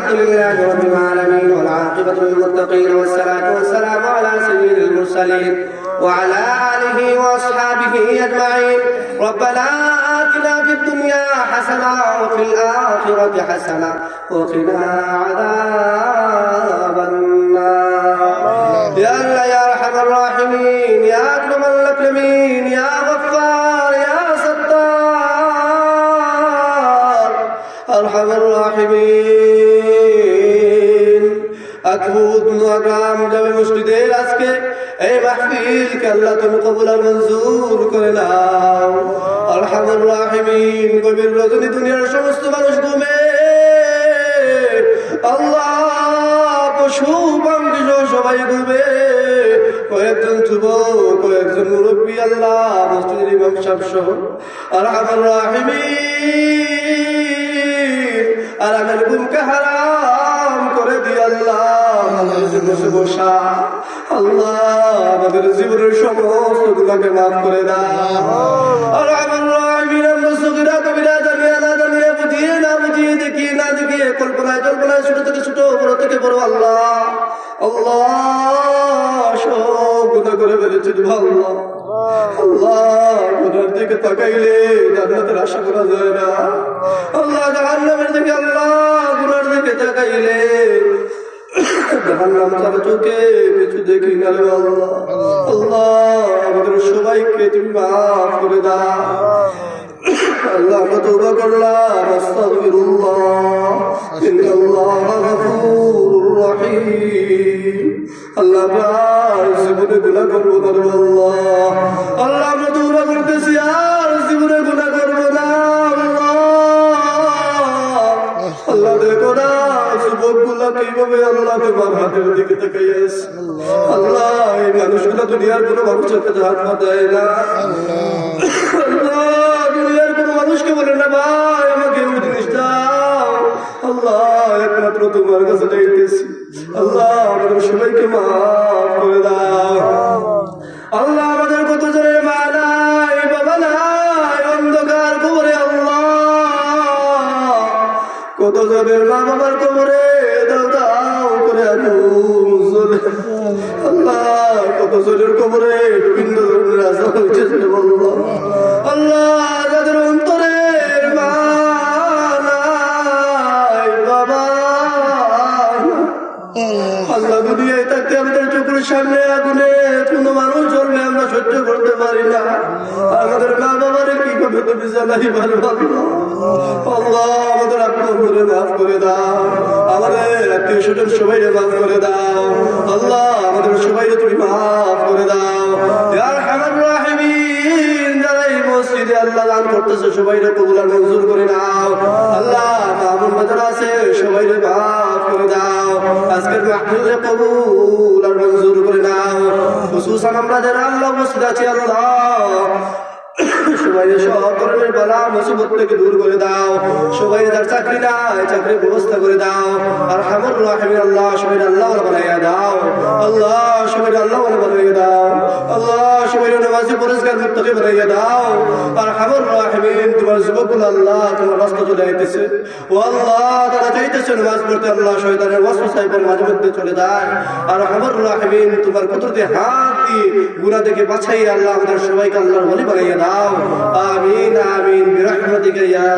الحمد لله رب العالمين والعاقبة للمتقين والصلاة والسلام على سيد المرسلين وعلى آله وأصحابه أجمعين. ربنا آتنا في الدنيا حسنة وفي الآخرة حسنة وقنا عذاب النار. يا الله يا أرحم الراحمين يا أكرم الأكرمين يا غفار يا ستار أرحم الراحمين. أكبر أكرم جميع مسجدين আজকে এই মাহফিলকে আল্লাহ তুমি কবুল আর মঞ্জুর করে নাও। আরহামুর রাহিমিন গভীর রজনী দুনিয়ার সমস্ত মানুষ ঘুমে, আল্লাহ পশু পাখি সবাই ঘুমে, কয়েকজন যুবক কয়েকজন মুরব্বী আল্লাহ মসজিদের ইমাম সাহেব সহ আরহামুর রাহিমিন আরামের ঘুমকে হারাম করে দিয়ে আল্লাহ বসে বসা আল্লাহ আমাদের জীবনের সমস্ত গুনাহকে মাফ করে দাও। আর আমার রাহিমিন আমরা সগীরা কবিরা জানিয়ে না জানিয়ে বুঝিয়ে না বুঝিয়ে দেখিয়ে না দেখিয়ে কল্পনায় জল্পনায় ছোট থেকে ছোট বড় থেকে বড় আল্লাহ আল্লাহ সব গুনাহ করে ফেলেছি আল্লাহ। আল্লাহ গুনার দিকে তাকাইলে জান্নাতের আশা করা যায় না আল্লাহ, জাহান্নামের দিকে আল্লাহ গুনার দিকে তাকাইলে জাহান্নাম ছাড়া চোখে কিছু দেখি না রে আল্লাহ। আল্লাহ আমাদের সবাইকে তুমি মাফ করে দাও আল্লাহ। আমরা তওবা করলাম, আস্তাগফিরুল্লাহ ইন্নাল্লাহা গফুরুর রহিম। আল্লাহ আমরা জীবনে গুনাহ করব না রে আল্লাহ। আল্লাহ আমরা তওবা করতেছি আর জীবনে গুনাহ করব না আল্লাহ। আল্লাহ দেখো না যুবকগুলা কিভাবে আল্লাহ তোমার হাতের দিকে তাকিয়ে আছে আল্লাহ। এই মানুষগুলা দুনিয়ার কোনো মানুষের কাছে হাত পাতায় না আল্লাহ। দুনিয়ার কোনো মানুষকে বলে না ভাই আমাকে ওই জিনিস দাও আল্লাহ, একমাত্র তোমার কাছে চাইতেছি আল্লাহ। আমাদের সবাইকে মাফ করে দাও আল্লাহ। আমাদের কত জনের মা নাই বাবা নাই অন্ধকার কবরে আল্লাহ, কত জনের মা বাবার কবরে দাও দাও করে আল্লাহ। কত জনের কবরে বিভিন্ন ধরনের আজাব হয়েছে আল্লাহ। যাদের অন্তরের মা নাই বাবা আল্লাহ, দুনিয়ায় থাকতে আমাদের চোখের সামনে আগুনে কোনো মানুষ জ্বললে আমরা সহ্য করতে পারি না। আমাদের মা বাবারে কিভাবে তুমি জানাই পারবো আল্লাহ। আমাদের আপনার করে মাফ করে দাও, আমাদের আত্মীয় স্বজন সবাই মাফ করে দাও আল্লাহ। আমাদের সবাই তুমি মাফ করে দাও ইয়া আরহামার রাহিমিন। যারা এই মসজিদে আল্লাহ দান করতেছে সবাই কবুল আর মঞ্জুর করে নাও আল্লাহ। মামুন বাজার আছে সবাই মাফ করে দাও। আজকের মাহফিলে কবুল আর মঞ্জুর করে নাও। খুশুসান আমরা যারা আল্লাহ উপস্থিত আছি আল্লাহ সবাই সব ধরনের বালা মুসিবত থেকে দূর করে দাও। সবাই যার চাকরি নাই চাকরির ব্যবস্থা করে দাও আরহামুর রাহিমিন আল্লাহ। সবাই আল্লাহ বানাইয়া দাও আল্লাহ, সবাই আল্লাহ বানাইয়া দাও আল্লাহ। সবাই নামাজি পরিষ্কার মুত্তাকি বানাইয়া দাও আরহামুর রাহিমিন। তোমার যুবকগুলো আল্লাহ তোমার রাস্তা চলে আইতেছে ও আল্লাহ, তারা চাইতেছে নামাজ পড়তে আল্লাহ, শয়তানের ওয়াসওয়াসায় মাঝে মধ্যে চলে যায় আরহামুর রাহিমিন। তোমার কুদরতে হাত দিয়ে গুনাহ থেকে বাঁচাইয়া আল্লাহ আমাদের সবাইকে আল্লাহর ওলি বানাইয়া দাও। আমিন আমিন বিরহমাতিকা ইয়া